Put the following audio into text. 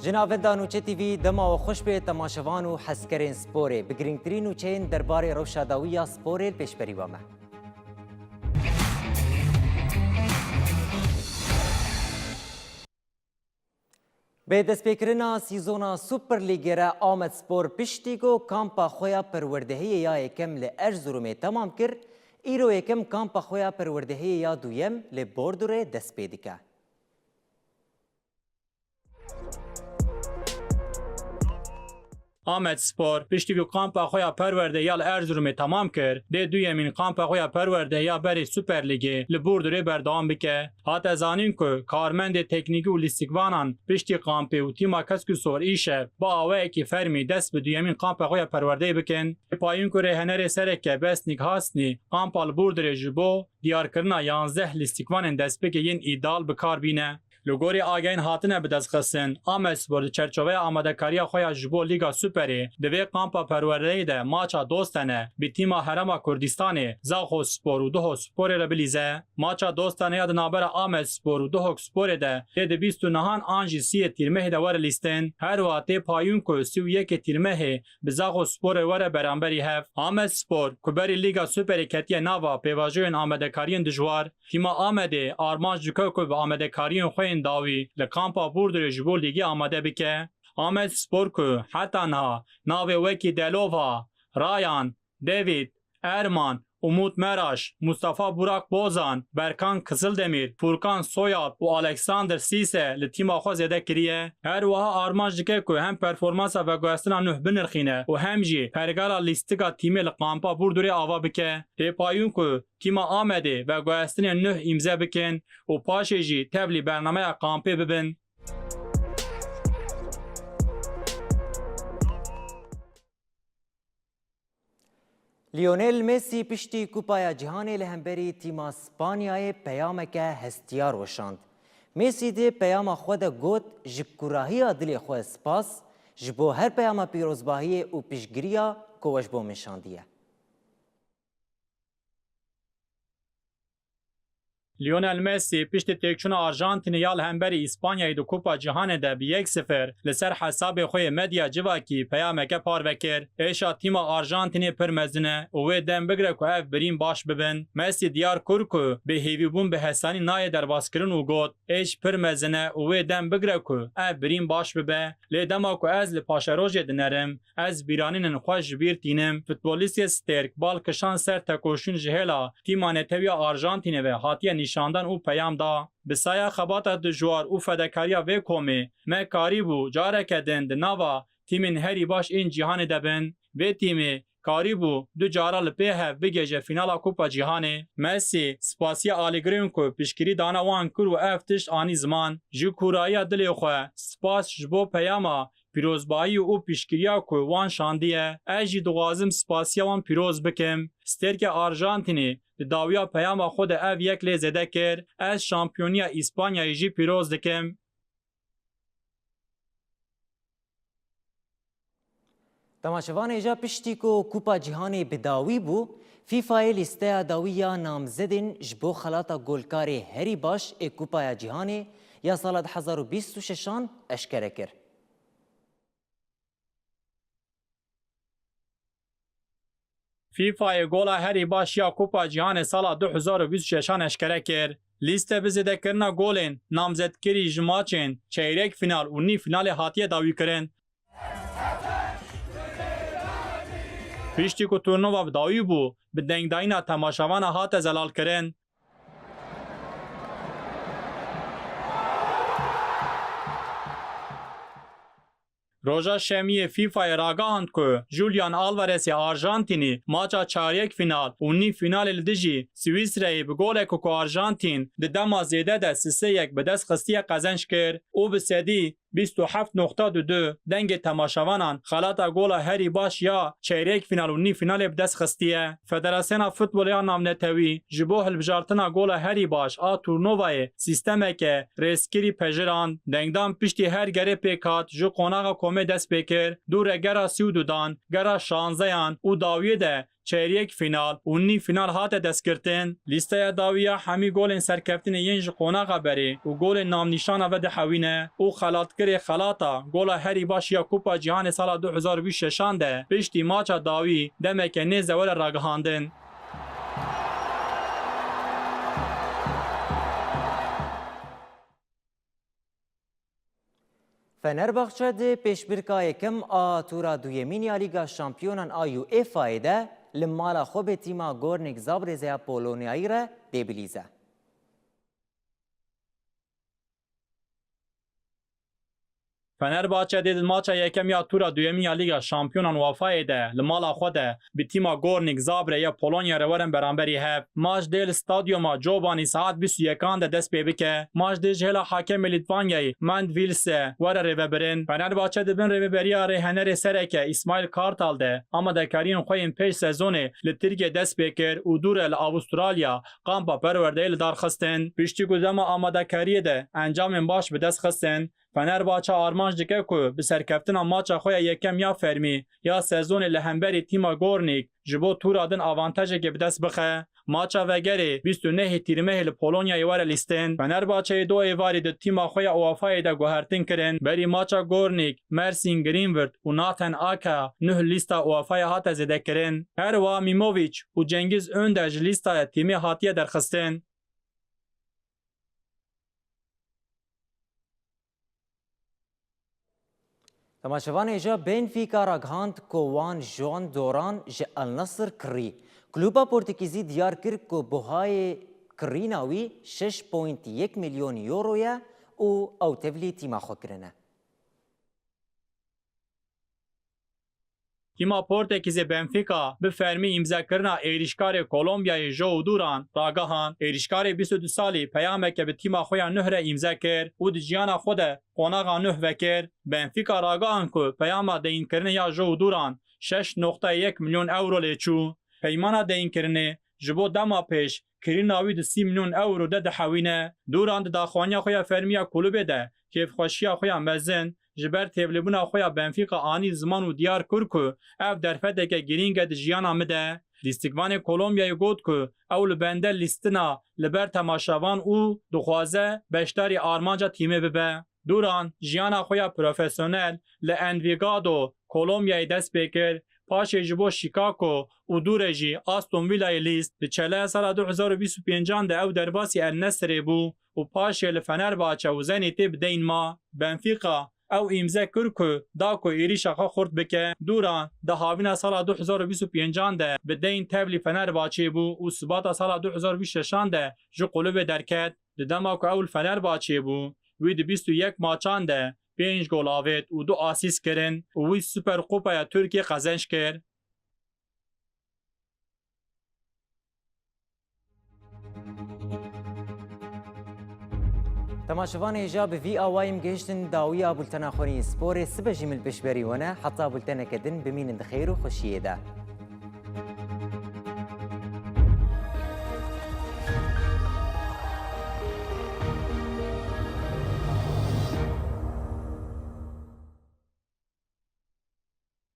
جناوێدا نوچە TV دەماوە خۆش بێ تەماشەوان و حەزکەرێن سپۆرێ bi girîngtirîn û çeyên derbarê rewşadawiya sporê pêşberî we me. Bê destpêkirina sîzona Super Lîgê re Amedspor piştî ku kampa xwe ya perwerdehiyê ya yekem li Erzurumê temam kir, îro yekem kampa xwe ya perwerdehiyê ya duyem li Bordorê dest pê dike. Amedspor piştî ku kampa xwe ya perwerdehiya li Erzurumê temam kir, dê duyemîn kampa xwe ya perwerdehiya berê Super Lîgê li Bordorê berdewam bike. Hate zanîn ku karmendê teknîkî û lîstikvanan piştî kampê û tîma Keskûsor îşev bi awayekî fermî dest bi duyemîn kampa xwe ya perwerdeyê bikin. Payîn ku rêhenerê sereke Besnîk Hasnî kampa li Bordorê ji bo diyarkirina 11 lîstikvanên destpêkê yên îdal bi kar bîne. Li gorî agehên hatine bi destxistin, Amedspor di çerçeveya amadekariya xwe ya ji bo Lîga Superê di vê kampa perwerdeyê de maça dostane bi tîma Herêma Kurdistanê Zaxospor û Duhoksporê re bilîze. Maça dostaneya di navbera Amedspor û Duhoksporê de lê di 29 an jî 30 tîrmehê de were lîstin. Her wa tê payûn ku 31 tîrmehê bi Zaxosporê were beramberî hev. Amedspor ku berî Lîga Superê ketiye nava pêvajoyên amedekariyên dijwar, tîma Amedê armanc dike ku bi amedekariyên xwe dawî li kampa Bordorê ji bo lîgê amade bike. Amedspor ku heta niha navê wekî Delova, Rayan, David, Erman, Umut Meraş, Mustafa Burak Bozan, Berkan Kızıldemir, Furkan Soyap û Alexander Sise li tîma xwe zêde kiriye. Her wiha armanc dike ku hem performansa veguhestina nûh binirxîne û hem jî pergala lîstika tîmê li kampa Bordorê ava bike. Têpayûn ku tîma Amedê veguhestinên nûh îmze bikin û paşê jî tevlî bernameya kampê bibin. Lionel Messi piştî Kupaya Cîhanê li hemberî tîma Spanyayê peyameke hestiyar weşand. Messi dê peyama xwe de got ji kurahiya dilê xwe spas ji bo her peyama pîrozbahiyê û piştgiriya ku we ji bo min şandiye. Lionel Messi piştî têkçûna Arjantinê ya li hemberî İspanyayê di Kupa Cîhanê de bi 1-0 li ser hesabê xwe yê medya civakî peyameke par vekir. Êşa tîma Arjantinê pir mezin e û wê dem bigire ku ev birîn baş bibin. Messi diyar kur ku bêhêvîbûn bi hesanî nayê derbaskirin û got êş pir mezin e û wê dem bigire ku ev birîn baş bibe. Lê dema ku ez li paşerojê dinerim, ez bîranînên xwe ji bîr tînim. Futbolîstê stêrk bal kişan ser tekoşûn ji hêla tîma netewiya Arjantinê ve hatiye nişandan û peyam da. Bi saya xebata dijwar û fedekariya vê komê me karî bû careke din di nava tîmên herî baş ên cîhanê de bin. Vê tîmê karî bû du cara li pê hev bigêje fînala Kupa Cîhanê. Messi spasiya alîgirên ku piştgirî dana wan kir û ev tişt anî ziman. Ji kurahiya dilê xwe spas ji bo peyama pîrozbahî û piştgiriya ku wan şandiye. Ez jî dixwazim spasiya wan pîroz bikim. Stêrke Arjantinê di dawiya peyama xwe de ev yek lê zêde kir. Ez şampiyoniya İspanyayê jî pîroz dikim. Temaşevanê ja piştî ku Kupa Cîhanê bi dawî bû, FîFAyê lîsteya dawiya namzedên ji bo xelata golkarê herî baş ê Kupaya Cîhanê ya sala 2026 eşkere kir. FîFAyê gola herî baş ya Kupa Cîhanê sala 2026 eşkere kir. Lîste bi zêdekirina golên namzedkirî ji maçên çeyrek final û nîv finalê hatiye dawîkirin. Piştî ku turnova bi dawî bû, bi dengdayîna temaşevana hate zelalkirin. Roja şemiyê FîFAyê ragihand ku Julian Alvarezê Arjantinî maça çaryek final û nîv finalê li dijî Swîsreyê bi golek ku Arjantin di dema zêde de 3-1 bi dest xistiye qezenc kir û bi sedî 27.2 dengê temaşevanan xelata gola herî baş ya çeyrek final û nîv finalê bi dest xistiye. Federasyona Futbolê ya Navnetewî ji bo hilbijartina gola herî baş a turnuvayê sîstemeke rêskirî pejirand. Dengdan piştî her gerê pêkat ji qonaxa komê dest pê kir. Du re gera 32 dan, gera 16 û dawiyê de çeyrek final û nîv final hate destgirtin. Lîsteya dawiya hemî golên serkeftinê yên ji qonaxa berê û golên navnîşana ve dihewîne û xelatkirê xelata gola herî baş ya Kupa Cîhanê sala 2026 de piştî maça dawî demeke nêze were ragihandin. Fenerbahçe de pêşbirka yekem a tura duyemîn ya Lîga Şampiyonan a UEFA'yê de li mala xwe bê tîma Gornik Zabrez ya Polonyayê re dêbilîze. Fenerbahçe dê di maça yekem ya tura duyemîn ya Lîga Şampiyonan UEFA'yê de li mala xwe de bi tîma Gornik Zabrez ya Polonya re werin beramberî hev. Maç dê li stadyuma Jovanî saet 21 de dest pê bike. Maç dê ji hêla hakemê Litvanyayê Mend Vilse were rêvebirin. Fenerbahçe dibin rêveberiya rêhenerê sereke İsmail Kartal de amadekariyên xwe yên pêş sezonê li Tirkiye dest pê kir û dûre li Avustralya kampa perwerdeyê li darxistin. Piştî ku dema amadekariyê de encamên baş bi dest xistin. Fenerbahçe armanj dike ku bi serkeftina maça xwe ya yekem ya fermî ya sezonê li hemberî tîma Gornik ji bo tura din avantajekê bi dest bixe. Maça vegerê 29 tîrmehê li Polonyayê were lîstin. Fenerbahçeyê do êvarî di tîma xwe ya UEFA'yê de guhertin kirin. Berî maça Gornik, Mersin Greenwood û Nathan Aka nuh lîsta UEFA'ya hate zêdekirin. Her wa Mimovic û Cengiz Önder ji lîstaya tîmê hatiye derxistin. Temaşevanê jî Benfica ragihand ku wan Joan Doran ji El Nasr kirî. Kluba Portekîzî diyar kir ku buhayê kirîna wî 6.1 milyon euro ye û ew tevlî tîma xwe kirine. Tîma Portekîzê Benfica bi fermî îmzakirina êrişkarê Kolombiyayê João Duran ragihan. Êrişkarê 22 salî peyameke bi tîma xwe ya nuh re îmza kir û di jiyana xwe de qonaxa nuh vekir. Benfica ragihan ku peyama deyînkirinê ya João Duran 6.1 milyon euro lê çû. Peymana deyînkirinê ji bo dema pêş kirîna wî di 30 milyon euro de dihewîne. Duran di daxwaniya xwe ya fermî ya kulûbê de kêfxweşiya xwe ya mezin ji ber tevlîbûna xwe ya Benfica anî ziman û diyar kir ku ev derfeteke girîng e di jiyana me de. Lîstikvanê Kolombiyayê got ku ew li bende lîstina li ber temaşevan û dixwaze beşdarî armanca tîmê bibe. Duran jiyana xwe ya profesyonel li Envigado Kolombiyayê dest pê kir. Paşê ji bo Chicago û dûre jî Aston Villa'yê lîst. Di çeleya sala 2025 de ew derbasî El Nesrê bû û paşê li Fenerbahçe û Zenîtê bi deyn ma. Benfica ew îmze kir ku da ku êrişa xwe xurt bike. Duran di havîna sala 2025 de bi deyn tevlî Fenerbahçeyê bû û sibata sala 2026 de ji kulûbê derket. Di dema ku ew li Fenerbahçeyê bû wî di 21 maçan de 5 gol avêt û 2 asîst kirin û wî Super Kupaya Tirkiye qezenç kir. Temaşevanê jî bi vî awayîm gehiştin dawiya bultena xwenî sporê sibe jî min pêşberî wane heta bulteneke din bimînin di xêr û xweşiyê de.